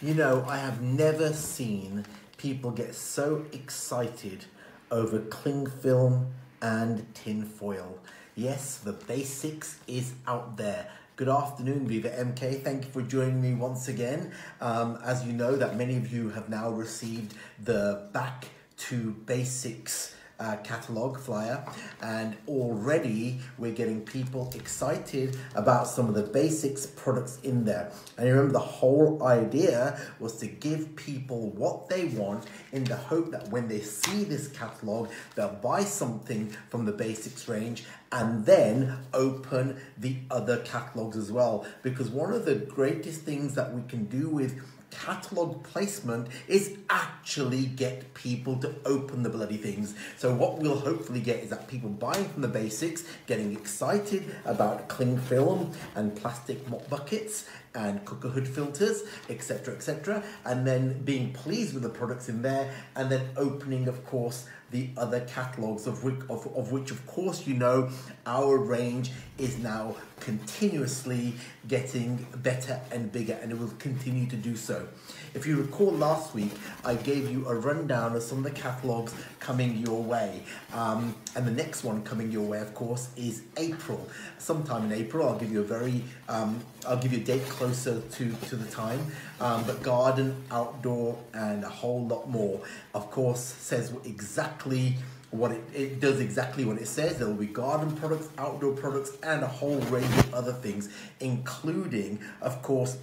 You know, I have never seen people get so excited over cling film and tin foil. Yes, the basics is out there. Good afternoon, VivaMK. Thank you for joining me once again. As you know, that many of you have now received the Back to Basics catalog flyer, and already we're getting people excited about some of the basics products in there. And remember, the whole idea was to give people what they want in the hope that when they see this catalog, they'll buy something from the basics range and then open the other catalogs as well. Because one of the greatest things that we can do with catalog placement is actually get people to open the bloody things. So what we'll hopefully get is that people buying from the basics, getting excited about cling film and plastic mop buckets and cooker hood filters, etc., and then being pleased with the products in there, and then opening, of course, the other catalogs of which of course, you know, our range is now continuously getting better and bigger, and it will continue to do so. If you recall, last week I gave you a rundown of some of the catalogs coming your way, and the next one coming your way, of course, is April. Sometime in April, I'll give you a date closer to the time, but garden, outdoor, and a whole lot more, of course, says exactly what it does, exactly what it says. There will be garden products, outdoor products, and a whole range of other things, including, of course,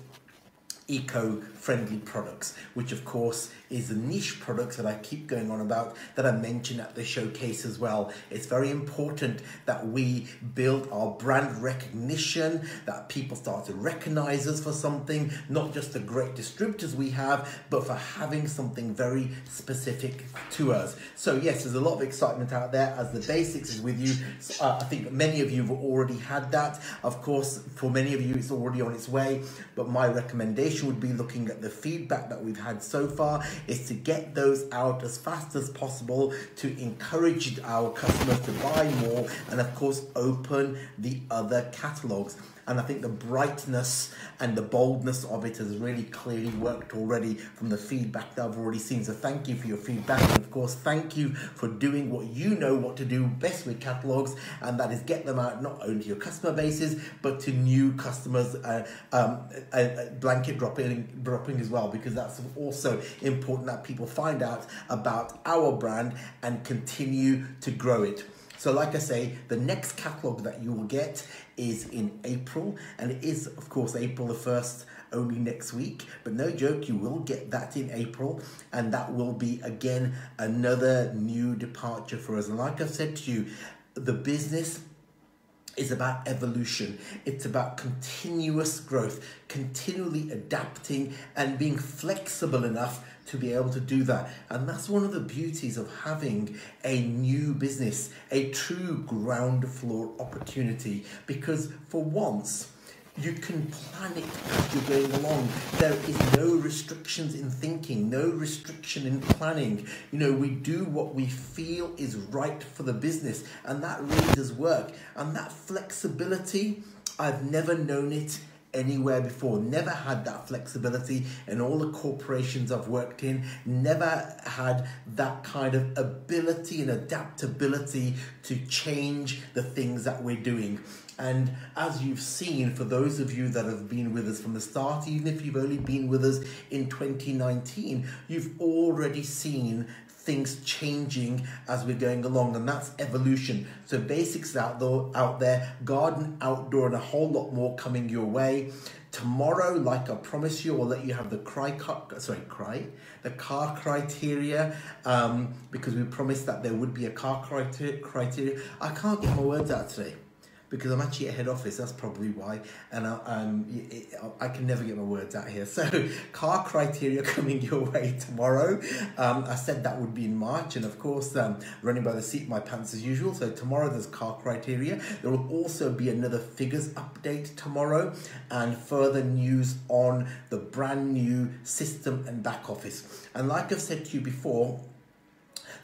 eco-friendly products, which of course is the niche products that I keep going on about, that I mentioned at the showcase as well. It's very important that we build our brand recognition, that people start to recognize us for something, not just the great distributors we have, but for having something very specific to us. So yes, there's a lot of excitement out there as the basics is with you. I think many of you have already had that. Of course, for many of you, it's already on its way, but my recommendation would be, looking at the feedback that we've had so far, is to get those out as fast as possible to encourage our customers to buy more, and of course open the other catalogs. And I think the brightness and the boldness of it has really clearly worked already from the feedback that I've already seen. So thank you for your feedback, and of course thank you for doing what you know what to do best with catalogs, and that is get them out not only to your customer bases but to new customers, blanket dropping as well, because that's also important that people find out about our brand and continue to grow it. So like I say, the next catalogue that you will get is in April, and it is, of course, April the 1st, only next week. But no joke, you will get that in April, and that will be, again, another new departure for us. And like I've said to you, the business is about evolution. It's about continuous growth, continually adapting and being flexible enough to be able to do that. And that's one of the beauties of having a new business, a true ground floor opportunity, because for once, you can plan it as you're going along. There is no restrictions in thinking, no restriction in planning. You know, we do what we feel is right for the business, and that really does work. And that flexibility, I've never known it anywhere before. Never had that flexibility in all the corporations I've worked in. Never had that kind of ability and adaptability to change the things that we're doing. And as you've seen, for those of you that have been with us from the start, even if you've only been with us in 2019, you've already seen things changing as we're going along, and that's evolution. So basics out there, garden, outdoor, and a whole lot more coming your way. Tomorrow, like I promised you, I'll let you have the car criteria, because we promised that there would be a car criteria. I can't get my words out today, because I'm actually at head office, that's probably why, and I can never get my words out here. So, car criteria coming your way tomorrow. I said that would be in March, and of course, running by the seat of my pants as usual. So tomorrow there's car criteria. There will also be another figures update tomorrow, and further news on the brand new system and back office. And like I've said to you before,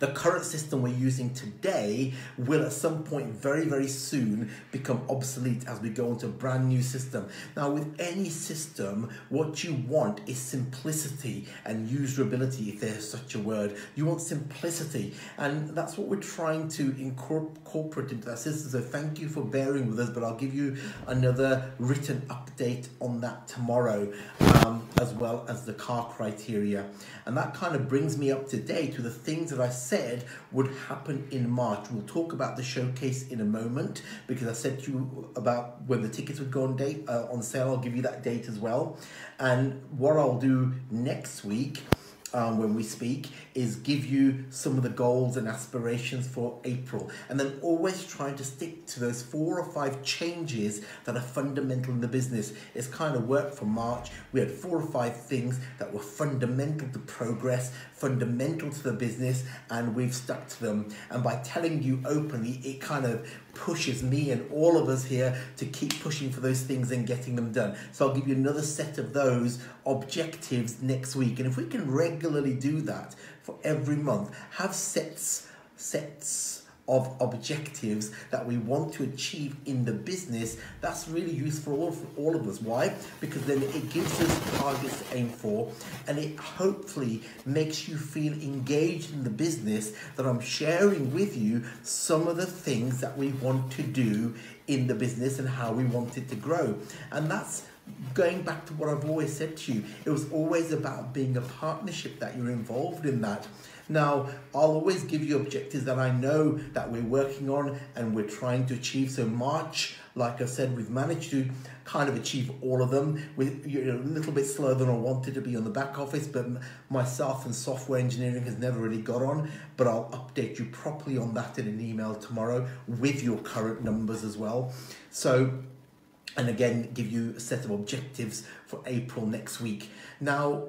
The current system we're using today will at some point very, very soon become obsolete as we go into a brand new system. Now, with any system, what you want is simplicity and usability, if there's such a word. You want simplicity, and that's what we're trying to incorporate into that system. So thank you for bearing with us, but I'll give you another written update on that tomorrow, as well as the car criteria. And that kind of brings me up to date with the things that I said would happen in March. We'll talk about the showcase in a moment, because I said to you about when the tickets would go on sale. I'll give you that date as well. And what I'll do next week, when we speak, is give you some of the goals and aspirations for April, and then always trying to stick to those 4 or 5 changes that are fundamental in the business. It's kind of worked for March. We had 4 or 5 things that were fundamental to progress, fundamental to the business, and we've stuck to them. And by telling you openly, it kind of pushes me and all of us here to keep pushing for those things and getting them done. So I'll give you another set of those objectives next week. And if we can regularly do that for every month, have sets of objectives that we want to achieve in the business, that's really useful for all of us. Why? Because then it gives us targets to aim for, and it hopefully makes you feel engaged in the business, that I'm sharing with you some of the things that we want to do in the business and how we want it to grow. And that's going back to what I've always said to you. It was always about being a partnership, that you're involved in that. Now, I'll always give you objectives that I know that we're working on and we're trying to achieve. So March, like I said, we've managed to kind of achieve all of them. We're a little bit slower than I wanted to be on the back office, but myself and software engineering has never really got on. But I'll update you properly on that in an email tomorrow with your current numbers as well. So, and again, give you a set of objectives for April next week. Now,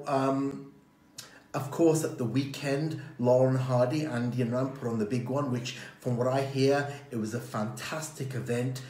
of course, at the weekend, Lauren Hardy, Andy and Ram put on the big one, which from what I hear, it was a fantastic event.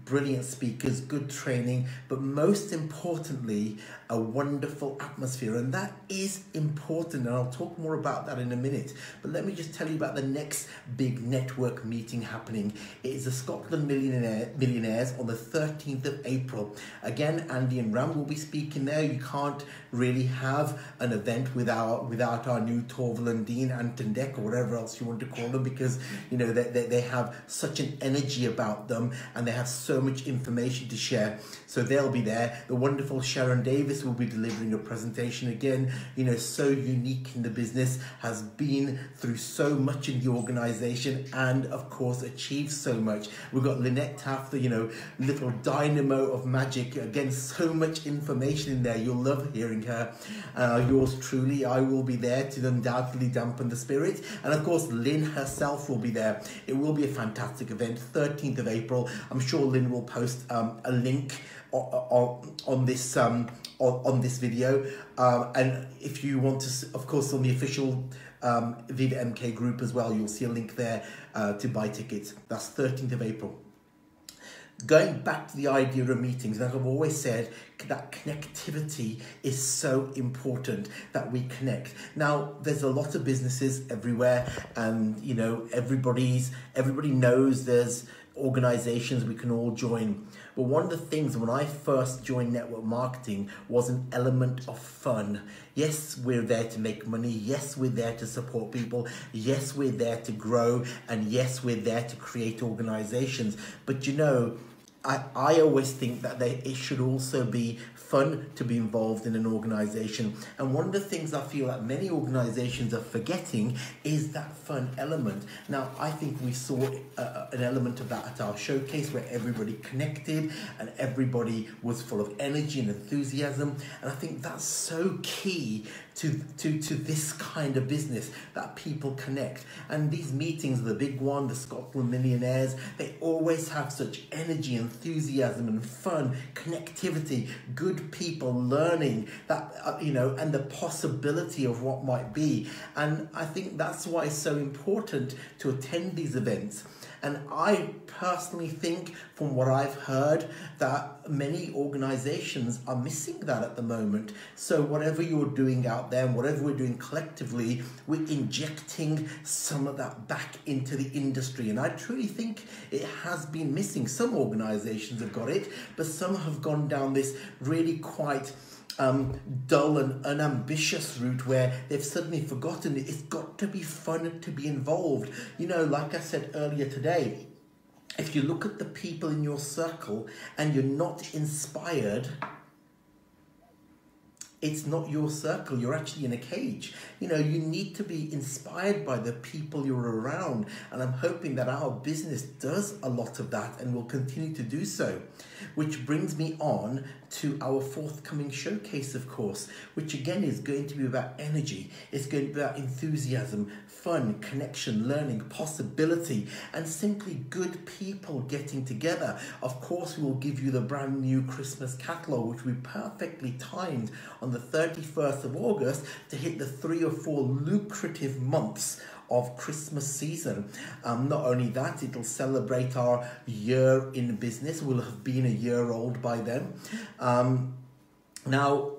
Brilliant speakers, good training, but most importantly, a wonderful atmosphere. And that is important, and I'll talk more about that in a minute. But let me just tell you about the next big network meeting happening. It is the Scotland Millionaires on the 13th of April. Again, Andy and Ram will be speaking there. You can't really have an event without our new Torval and Dean, Anton Deck, or whatever else you want to call them, because you know they have such an energy about them, and they have so much information to share. So they'll be there. The wonderful Sharon Davis will be delivering a presentation again, you know, so unique in the business, has been through so much in the organization, and of course achieved so much. We've got Lynette Taft, the, you know, little dynamo of magic. Again, so much information in there. You'll love hearing her. Yours truly, I will be there to undoubtedly dampen the spirit. And of course, Lynn herself will be there. It will be a fantastic event, 13th of April. I'm sure Lynn will post a link on this video, and if you want to, of course, on the official VivaMK group as well, you'll see a link there to buy tickets. That's 13th of April. Going back to the idea of meetings, like I've always said, that connectivity is so important, that we connect. Now, there's a lot of businesses everywhere, and you know, everybody knows there's organizations we can all join. But one of the things when I first joined network marketing was an element of fun. Yes, we're there to make money. Yes, we're there to support people. Yes, we're there to grow. And yes, we're there to create organizations. But you know, I always think that it should also be fun to be involved in an organization. And one of the things I feel that many organizations are forgetting is that fun element. Now, I think we saw an element of that at our showcase, where everybody connected and everybody was full of energy and enthusiasm. And I think that's so key to this kind of business, that people connect. And these meetings, the big one, the Scotland Millionaires, they always have such energy, enthusiasm and fun, connectivity, good people learning, that you know, and the possibility of what might be. And I think that's why it's so important to attend these events. And I personally think, from what I've heard, that many organizations are missing that at the moment. So whatever you're doing out there, and whatever we're doing collectively, we're injecting some of that back into the industry. And I truly think it has been missing. Some organizations have got it, but some have gone down this really quite dull and unambitious route where they've suddenly forgotten it's got to be fun to be involved. You know, like I said earlier today, if you look at the people in your circle and you're not inspired, it's not your circle. You're actually in a cage. You know, you need to be inspired by the people you're around. And I'm hoping that our business does a lot of that and will continue to do so. Which brings me on to our forthcoming showcase, of course, which again is going to be about energy. It's going to be about enthusiasm, fun, connection, learning, possibility, and simply good people getting together. Of course, we will give you the brand new Christmas catalog, which we perfectly timed on the 31st of August to hit the 3 or 4 lucrative months of Christmas season. Not only that, it'll celebrate our year in business. We'll have been a year old by then. Now,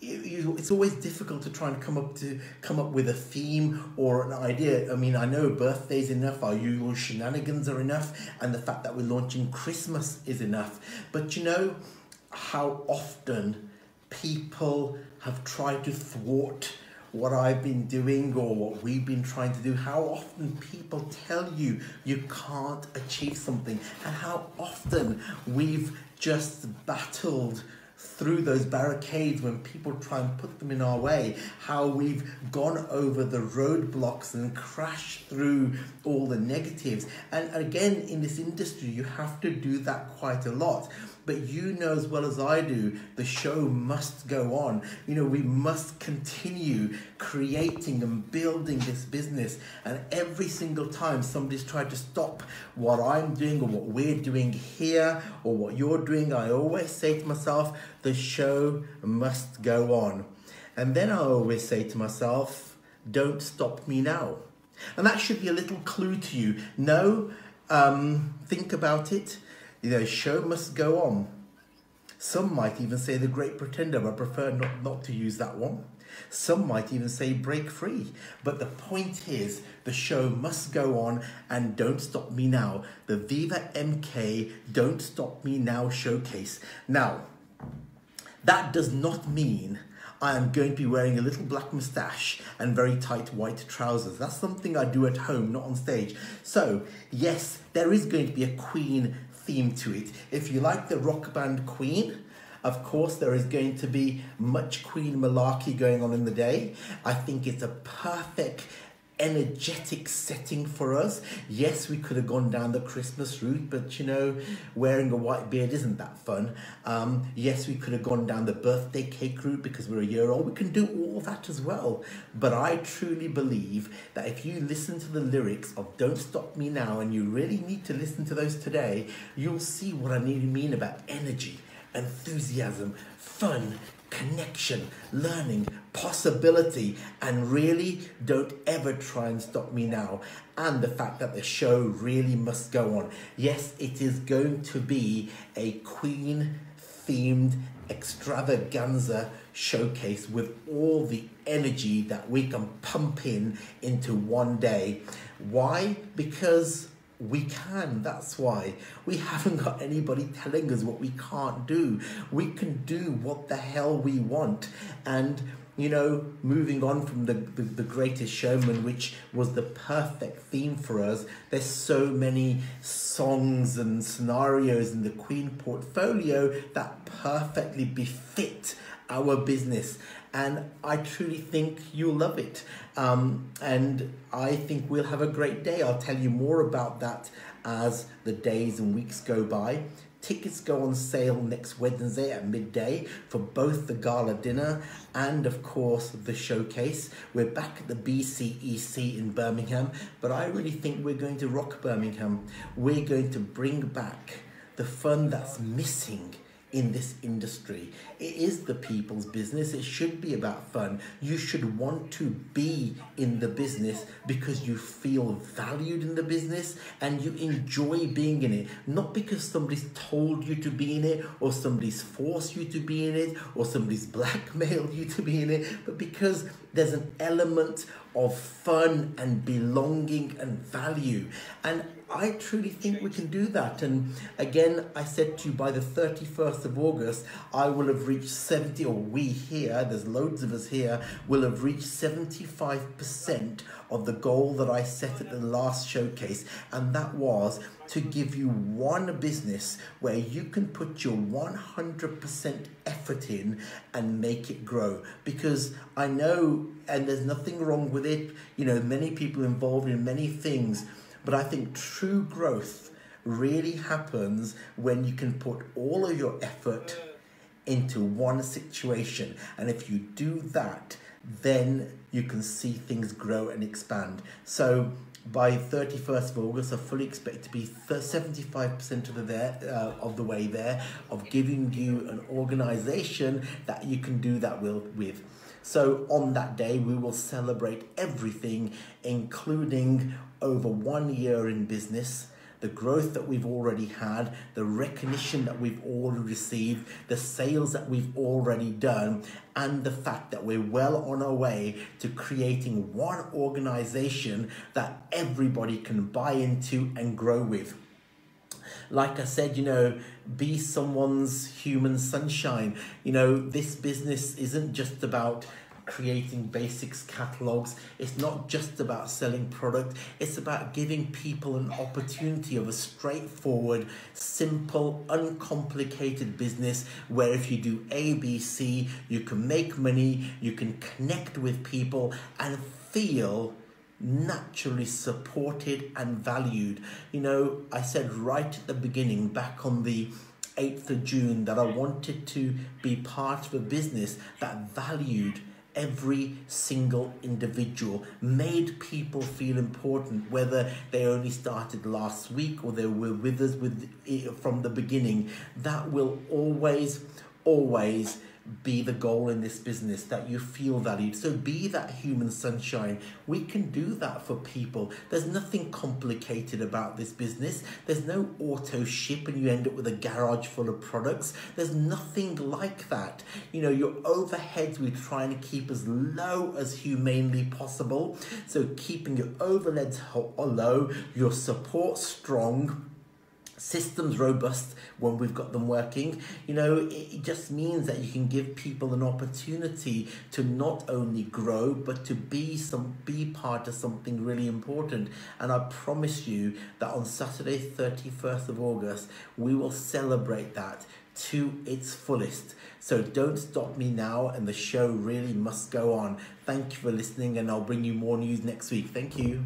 it's always difficult to try and come up with a theme or an idea. I mean, I know birthdays enough, our usual shenanigans are enough, and the fact that we're launching Christmas is enough. But you know how often people have tried to thwart what I've been doing or what we've been trying to do, how often people tell you you can't achieve something, and how often we've just battled through those barricades when people try and put them in our way, how we've gone over the roadblocks and crashed through all the negatives. And again, in this industry, you have to do that quite a lot. But you know as well as I do, the show must go on. You know, we must continue creating and building this business. And every single time somebody's tried to stop what I'm doing or what we're doing here or what you're doing, I always say to myself, the show must go on. And then I always say to myself, don't stop me now. And that should be a little clue to you. No, think about it. You know, show must go on. Some might even say The Great Pretender, but I prefer not to use that one. Some might even say Break Free. But the point is, the show must go on, and Don't Stop Me Now. The VivaMK Don't Stop Me Now showcase. Now, that does not mean I am going to be wearing a little black moustache and very tight white trousers. That's something I do at home, not on stage. So, yes, there is going to be a Queen theme to it. If you like the rock band Queen, of course there is going to be much Queen malarkey going on in the day. I think it's a perfect energetic setting for us. Yes, we could have gone down the Christmas route, but you know, wearing a white beard isn't that fun. Yes, we could have gone down the birthday cake route because we're a year old. We can do all that as well. But I truly believe that if you listen to the lyrics of Don't Stop Me Now, and you really need to listen to those today, you'll see what I mean about energy, enthusiasm, fun, connection, learning, possibility, and really don't ever try and stop me now. And the fact that the show really must go on. Yes, it is going to be a Queen themed extravaganza showcase with all the energy that we can pump into one day. Why? Because we can. That's why. We haven't got anybody telling us what we can't do. We can do what the hell we want. And you know, moving on from the Greatest Showman, which was the perfect theme for us, there's so many songs and scenarios in the Queen portfolio that perfectly befit our business. And I truly think you'll love it. And I think we'll have a great day. I'll tell you more about that as the days and weeks go by. Tickets go on sale next Wednesday at midday for both the gala dinner and, of course, the showcase. We're back at the BCEC in Birmingham, but I really think we're going to rock Birmingham. We're going to bring back the fun that's missing in this industry. It is the people's business. It should be about fun. You should want to be in the business because you feel valued in the business and you enjoy being in it. Not because somebody's told you to be in it, or somebody's forced you to be in it, or somebody's blackmailed you to be in it, but because there's an element of fun and belonging and value. And I truly think we can do that. And again, I said to you, by the 31st of August, I will have reached 70, or we here, there's loads of us here, will have reached 75% of the goal that I set at the last showcase. And that was to give you one business where you can put your 100% effort in and make it grow. Because I know, and there's nothing wrong with it, you know, many people involved in many things, but I think true growth really happens when you can put all of your effort into one situation. And if you do that, then you can see things grow and expand. So by 31st of August, I fully expect to be 75% of the way there, of giving you an organization that you can do that with. So on that day, we will celebrate everything, including over 1 year in business, the growth that we've already had, the recognition that we've already received, the sales that we've already done, and the fact that we're well on our way to creating one organization that everybody can buy into and grow with. Like I said, you know, be someone's human sunshine. You know, this business isn't just about creating basics catalogs. It's not just about selling product. It's about giving people an opportunity of a straightforward, simple, uncomplicated business where if you do A, B, C, you can make money, you can connect with people and feel naturally supported and valued. You know, I said right at the beginning, back on the 8th of June, that I wanted to be part of a business that valued every single individual, made people feel important, whether they only started last week or they were with us from the beginning. That will always be the goal in this business, that you feel valued. So be that human sunshine. We can do that for people. There's nothing complicated about this business. There's no auto ship and you end up with a garage full of products. There's nothing like that. You know, your overheads, we're trying to keep as low as humanly possible. So keeping your overheads low, your support strong, systems robust when we've got them working. You know, it just means that you can give people an opportunity to not only grow, but to be part of something really important. And I promise you that on Saturday, 31st of August, we will celebrate that to its fullest. So don't stop me now, and the show really must go on. Thank you for listening, and I'll bring you more news next week. Thank you.